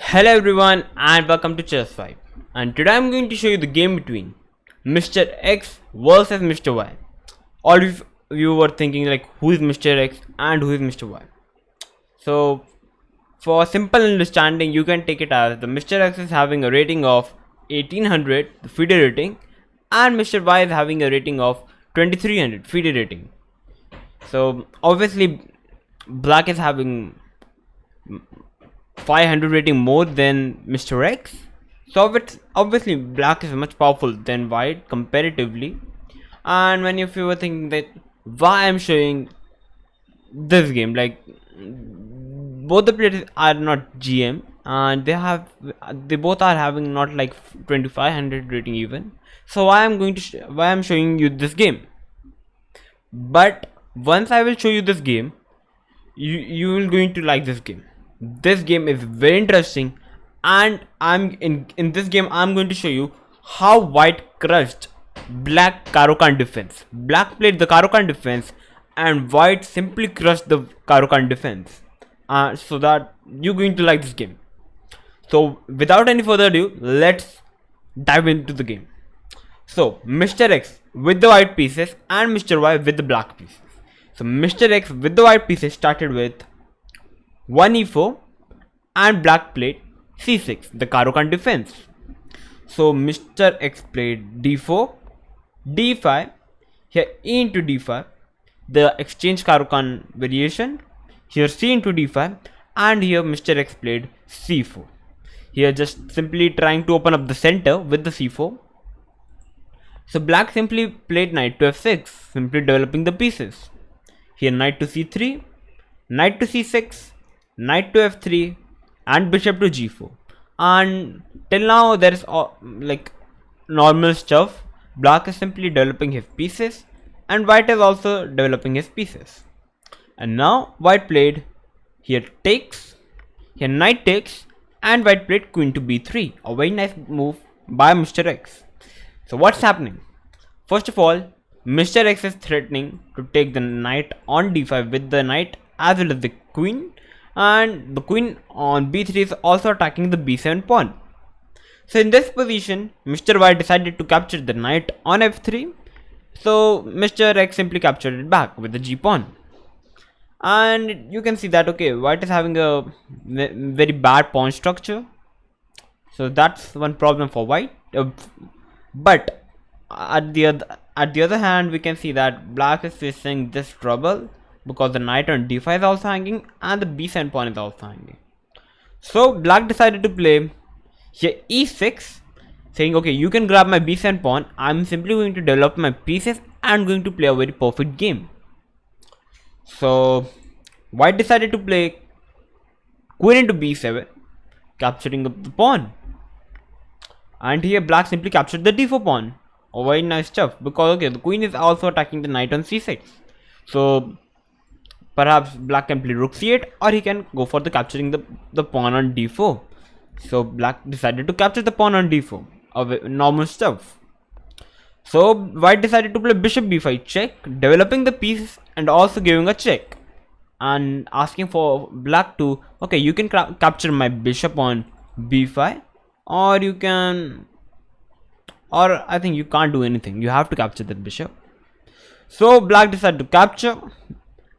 Hello everyone and welcome to Chess5, and today I'm going to show you the game between Mr. X versus Mr. Y. All of you were thinking like who is Mr. X and who is Mr. Y. So for simple understanding you can take it as the Mr. X is having a rating of 1800, the FIDE rating, and Mr. Y is having a rating of 2300 FIDE rating. So obviously black is having 500 rating more than Mr. X, so it's obviously black is much powerful than white comparatively. And when if you were thinking that why I'm showing this game, like both the players are not GM and they both are having not like 2500 rating even, so why I'm showing you this game. But once I will show you this game, you will going to like this game. This game is very interesting, and I'm in this game I'm going to show you how white crushed black Caro-Kann defense. Black played the Caro-Kann defense and white simply crushed the Caro-Kann defense, so that you're going to like this game. So without any further ado, let's dive into the game. So Mr. X with the white pieces and Mr. Y with the black pieces. So Mr. X with the white pieces started with 1 e4 and black played c6, the Caro-Kann defense. So Mr. X played d4, d5, here e into d5, the exchange Caro-Kann variation, here c into d5, and here Mr. X played c4. Here just simply trying to open up the center with the c4. So black simply played knight to f6, simply developing the pieces. Here knight to c3, knight to c6, knight to f3, and bishop to g4. And till now there is like normal stuff. Black is simply developing his pieces and white is also developing his pieces. And now white played here takes, here knight takes, and white played queen to b3, a very nice move by Mr. X. So what's happening? First of all, Mr. X is threatening to take the knight on d5 with the knight as well as the queen, and the queen on b3 is also attacking the b7 pawn. So in this position, Mr. Y decided to capture the knight on f3, so Mr. X simply captured it back with the g pawn. And you can see that okay, white is having a very bad pawn structure, so that's one problem for white. But at the other hand, we can see that black is facing this trouble because the knight on d5 is also hanging and the b7 pawn is also hanging. So black decided to play here e6, saying okay, you can grab my b7 pawn, I'm simply going to develop my pieces and going to play a very perfect game. So white decided to play queen into b7, capturing up the pawn, and here black simply captured the d4 pawn. Oh, very nice stuff, because okay, the queen is also attacking the knight on c6, so perhaps black can play rook c8, or he can go for the capturing the pawn on d4. So black decided to capture the pawn on d4, normal stuff. So white decided to play bishop b5 check, developing the piece and also giving a check, and asking for black to okay, you can capture my bishop on b5, or you can, or I think you can't do anything, you have to capture that bishop. So black decided to capture,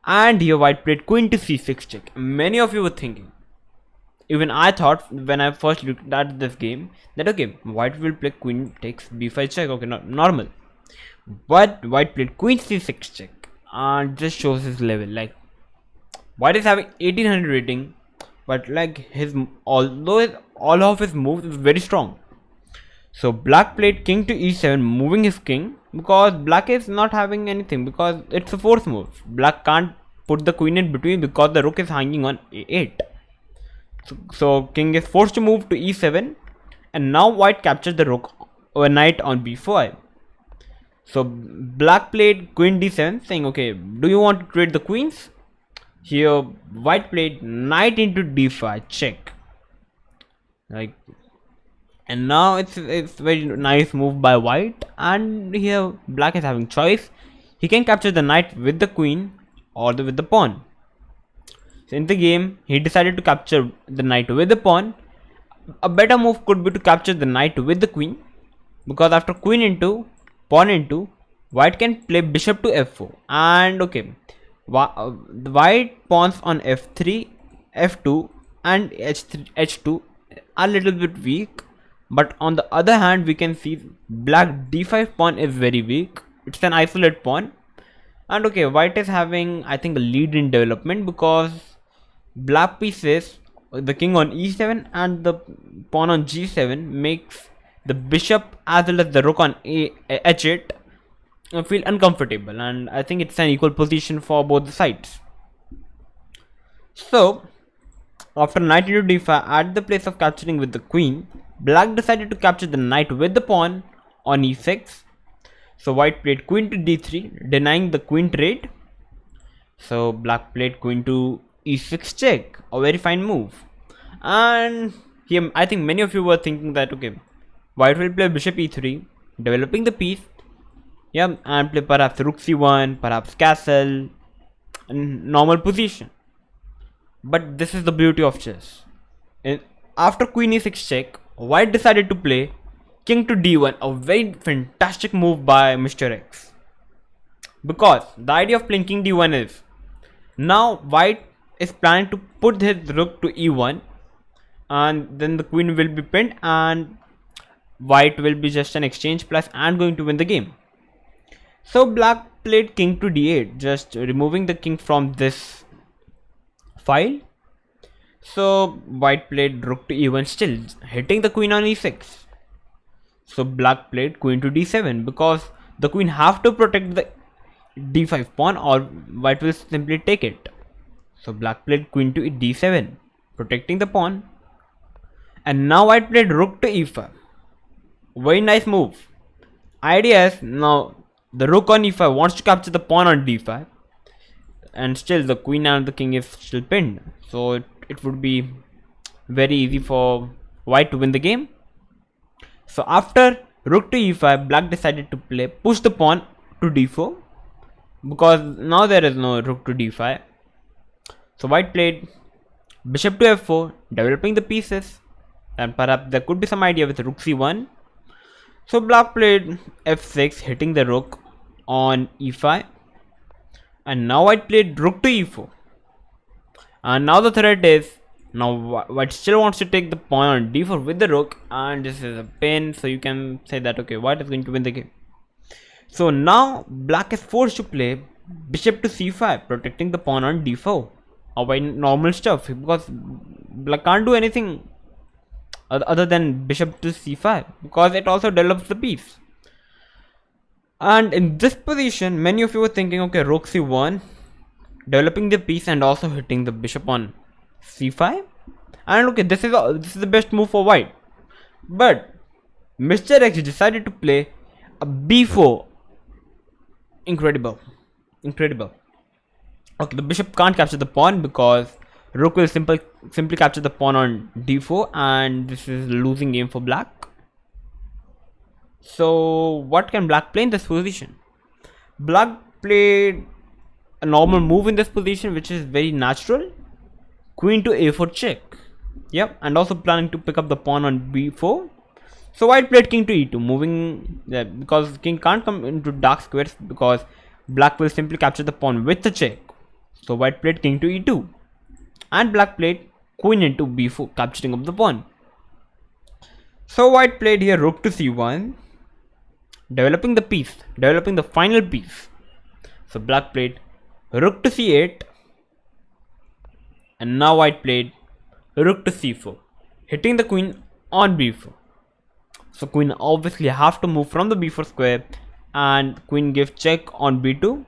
and here white played queen to c6 check. Many of you were thinking, even I thought when I first looked at this game, that okay, white will play queen takes b5 check, okay, not normal. But white played queen c6 check, and this shows his level. Like white is having 1800 rating, but like his although all of his moves is very strong. So black played king to e7, moving his king, because black is not having anything, because it's a force move. Black can't put the queen in between because the rook is hanging on a8. So king is forced to move to e7, and now white captured the rook or knight on b5. So black played queen d7, saying okay, do you want to trade the queens? Here white played knight into d5 check, like, and now it's very nice move by white. And here black is having choice, he can capture the knight with the queen or with the pawn. So in the game, he decided to capture the knight with the pawn, a better move could be to capture the knight with the queen, because after queen into pawn into, white can play bishop to f4, and okay, the white pawns on f3, f2 and h2 are a little bit weak, but on the other hand we can see black d5 pawn is very weak. It's an isolated pawn, and okay, white is having, I think, a lead in development, because black pieces, the king on e7 and the pawn on g7, makes the bishop as well as the rook on h8 feel uncomfortable, and I think it's an equal position for both the sides. So after knight into d5, at the place of capturing with the queen, black decided to capture the knight with the pawn on e6. So white played queen to d3, denying the queen trade. So black played queen to e6 check, a very fine move. And here I think many of you were thinking that okay, white will play bishop e3, developing the piece, yeah, and play perhaps rook c1, perhaps castle, in normal position. But this is the beauty of chess. After queen e6 check, white decided to play king to d1, a very fantastic move by Mr. X. Because the idea of playing king d1 is, now white is planning to put his rook to e1, and then the queen will be pinned and white will be just an exchange plus and going to win the game. So black played king to d8, just removing the king from this file. So white played rook to e1, still hitting the queen on e6. So black played queen to d7, because the queen have to protect the d5 pawn or white will simply take it. So black played queen to d7, protecting the pawn. And now white played rook to e5. Very nice move. Idea is, now the rook on e5 wants to capture the pawn on d5, and still the queen and the king is still pinned. So it would be very easy for white to win the game. So after rook to e5, black decided to play push the pawn to d4, because now there is no rook to d5. So white played bishop to f4, developing the pieces, and perhaps there could be some idea with rook c1. So black played f6, hitting the rook on e5, and now white played rook to e4. And now the threat is, now white still wants to take the pawn on d4 with the rook, and this is a pin, so you can say that okay, white is going to win the game. So now black is forced to play bishop to c5, protecting the pawn on d4, or by normal stuff, because black can't do anything other than bishop to c5, because it also develops the piece. And in this position, many of you were thinking, okay, rook c1, developing the piece and also hitting the bishop on c5, and okay, this is the best move for white. But Mr. X decided to play a b4. Incredible. Okay, the bishop can't capture the pawn because rook will simply capture the pawn on d4, and this is a losing game for black. So what can black play in this position? Black played a normal move in this position, which is very natural. Queen to a4 check. Yep, and also planning to pick up the pawn on b4. So white played king to e2, moving because king can't come into dark squares, because black will simply capture the pawn with the check. So white played king to e2, and black played queen into b4, capturing of the pawn. So white played here rook to c1, developing the piece, developing the final piece. So black played rook to c8, and now white played rook to c4, hitting the queen on b4. So queen obviously have to move from the b4 square, and queen gives check on b2.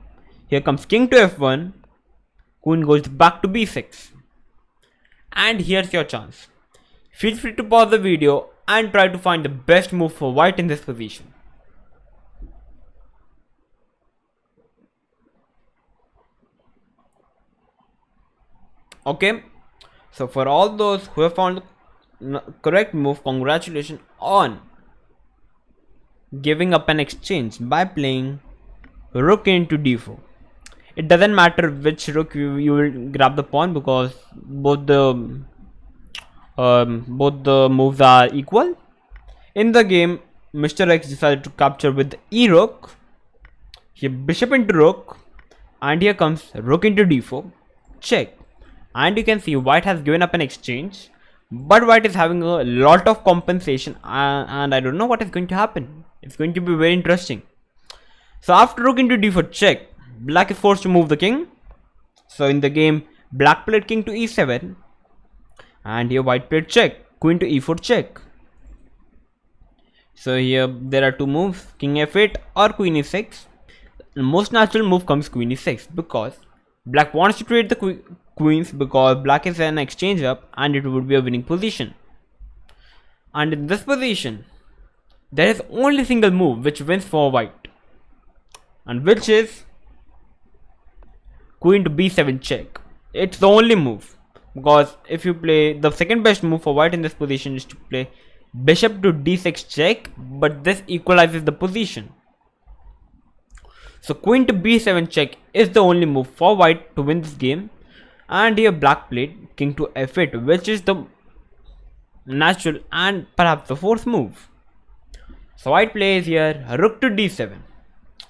Here comes king to f1, queen goes back to b6, and here's your chance. Feel free to pause the video and try to find the best move for white in this position. Okay, so for all those who have found the correct move, congratulations on giving up an exchange by playing rook into d4. It doesn't matter which rook you will grab the pawn, because both the both the moves are equal. In the game, Mr. X decided to capture with E rook. Here bishop into rook, and here comes rook into d4, check. And you can see white has given up an exchange, but white is having a lot of compensation, and I don't know what is going to happen. It's going to be very interesting. So after rook into d4 check, black is forced to move the king. So in the game, black played king to e7, and here white played check, queen to e4 check. So here there are two moves, king f8 or queen e6. The most natural move comes queen e6 because black wants to trade the queens because black is an exchange up and it would be a winning position. And in this position, there is only a single move which wins for white, and which is queen to b7 check. It's the only move, because if you play, the second best move for white in this position is to play bishop to d6 check, but this equalizes the position. So queen to b7 check is the only move for white to win this game, and here black played king to f8, which is the natural and perhaps the fourth move. So white plays here rook to d7,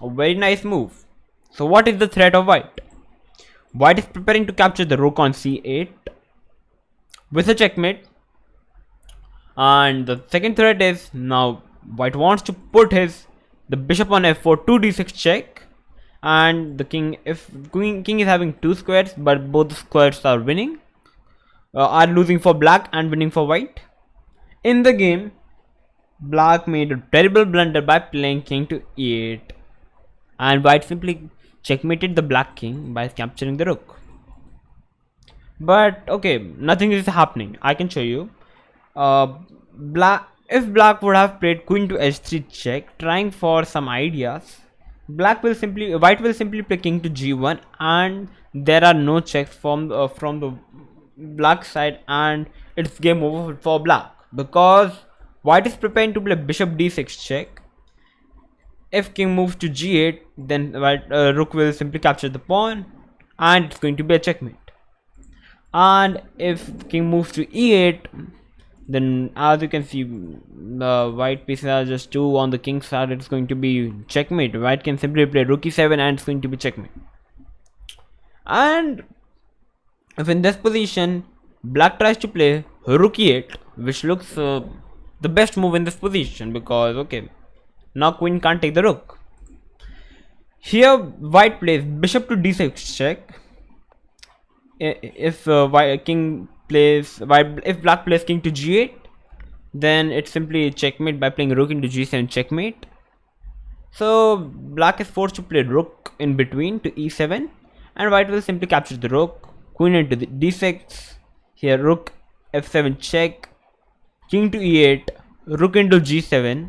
a very nice move. So what is the threat of white? White is preparing to capture the rook on c8 with a checkmate, and the second threat is now white wants to put the bishop on f4 to d6 check, and the king, if king is having two squares, but both the squares are winning, are losing for black and winning for white. In the game, black made a terrible blunder by playing king to e8, and white simply checkmated the black king by capturing the rook. But okay, nothing is happening. I can show you. If black would have played queen to h3 check, trying for some ideas, white will simply play king to g1, and there are no checks from the black side, and it's game over for black, because white is preparing to play bishop d6 check. If king moves to g8, then rook will simply capture the pawn, and it's going to be a checkmate. And if king moves to e8, then as you can see, the white pieces are just two on the king's side. It's going to be checkmate. White can simply play rook e7, and it's going to be checkmate. And if in this position black tries to play rook e8, which looks the best move in this position, because okay, now queen can't take the rook. Here white plays bishop to d6 check. If if black plays king to g8, then it's simply checkmate by playing rook into g7 checkmate. So black is forced to play rook in between to e7, and white will simply capture the rook, queen into the d6. Here rook f7 check, king to e8, rook into g7.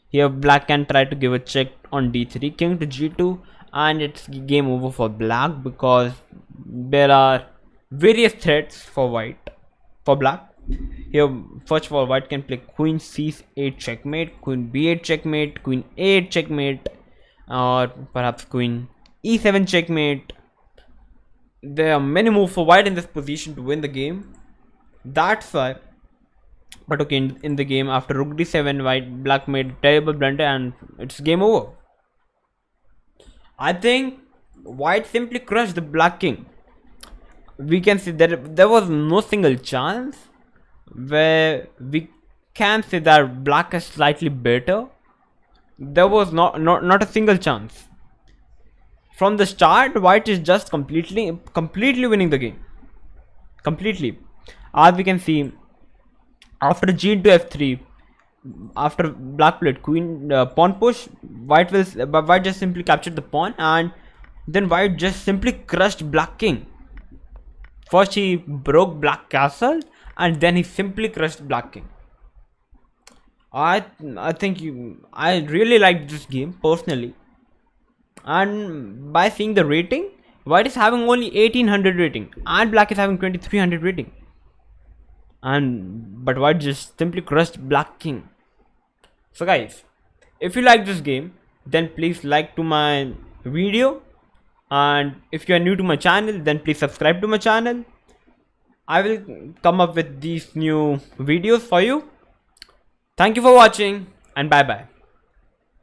Here black can try to give a check on d3, king to g2, and it's game over for black, because there are various threats for black. Here first of all, white can play queen c8 checkmate, queen b8 checkmate, queen a8 checkmate, or perhaps queen e7 checkmate. There are many moves for white in this position to win the game. That's why. But okay, in the game after rook d7, black made a terrible blunder, and it's game over. I think white simply crushed the black king. We can see that there was no single chance where we can say that black is slightly better. There was not a single chance. From the start, white is just completely winning the game. Completely. As we can see, after g into f3, after black played queen pawn push, white just simply captured the pawn, and then white just simply crushed black king. First he broke black castle, and then he simply crushed black king. I really liked this game personally, and by seeing the rating, white is having only 1800 rating and black is having 2300 rating, but white just simply crushed black king. So guys, if you like this game, then please like to my video, and if you are new to my channel, then please subscribe to my channel. I will come up with these new videos for you. Thank you for watching and bye bye.